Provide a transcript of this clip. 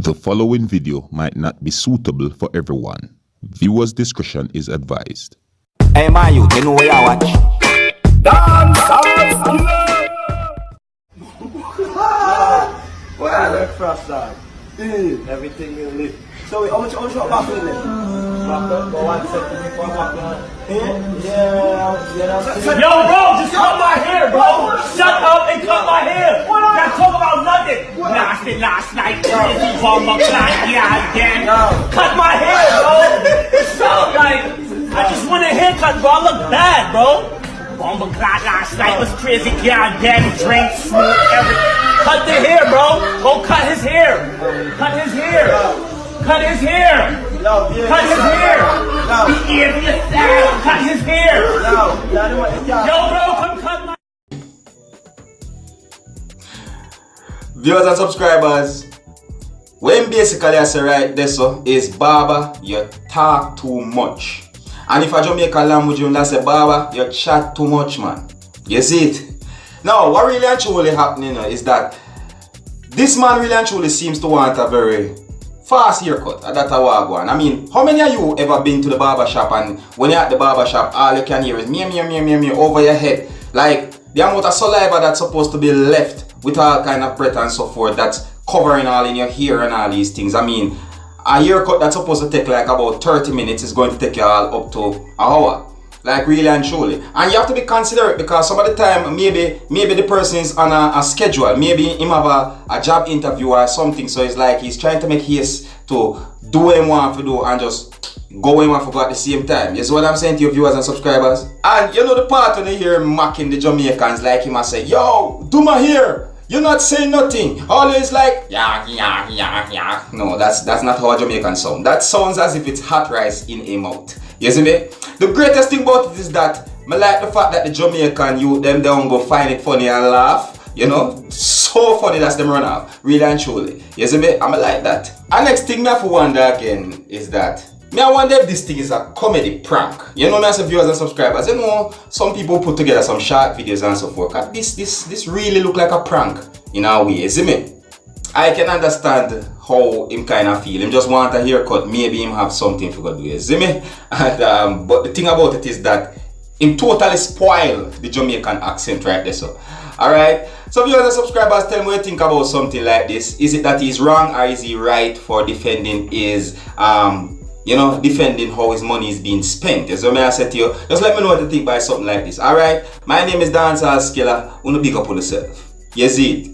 The following video might not be suitable for everyone. Viewers' discretion is advised. Hey man, you know what I watch? Dance Killer! What I look frost dog? Everything you live. So wait, how much back in there? Back go 1 second before back on. Yeah. Yo, bro, just cut my hair, bro. Shut up and cut my hair. Now talk about nothing. Last night, crazy bomber clock, yeah, again. Cut my hair, bro. So, like, I just want a haircut, bro. I look bad, bro. Bomber clock last night was crazy, yeah, again. Drink, smoke, everything. Cut the hair, bro. Go cut his hair. Cut his hair. Cut his hair. Cut his hair. He idiot. Cut his hair. Yo, bro, come cut my. Viewers and subscribers, when basically I say right this is Baba, you talk too much. And if a Jamaican language you say Baba, you chat too much, man. You see it? Now, what really and truly happening is that this man really and truly seems to want a very fast haircut. That's a wagwan. I mean, how many of you ever been to the barber shop and when you're at the barber shop, all you can hear is me over your head? Like the amount of saliva that's supposed to be left with all kind of breath and so forth that's covering all in your hair and all these things. I mean, a haircut that's supposed to take like about 30 minutes is going to take you all up to an hour. Like really and truly. And you have to be considerate because some of the time maybe the person is on a schedule. Maybe him have a job interview or something. So it's like he's trying to make haste to do what he want to do and just go where he want to go at the same time. You see what I'm saying to your viewers and subscribers? And you know the part when you hear him mocking the Jamaicans like him and say, yo, do my hair. You're not saying nothing. Always like, yeah. No, that's not how a Jamaican sound. That sounds as if it's hot rice in a mouth. You see me? The greatest thing about it is that I like the fact that the Jamaican youth, them don't go find it funny and laugh. You know? So funny that's them run off. Really and truly. You see me? I'm like that. And next thing I have to wonder again is that I wonder if this thing is a comedy prank. You know me as viewers and subscribers. You know, some people put together some short videos and so forth. And this really look like a prank in a way. You see me? I can understand how him kind of feel. Him just want a haircut. Maybe him have something to go do. You see me? And, but the thing about it is that him totally spoil the Jamaican accent right there. So, alright. So viewers and subscribers, tell me what you think about something like this. Is it that he's wrong or is he right for defending his defending how his money is being spent? So may I say to you, just let me know what you think by something like this. Alright. My name is Dance Killer. Wanna big up on yourself. You see it?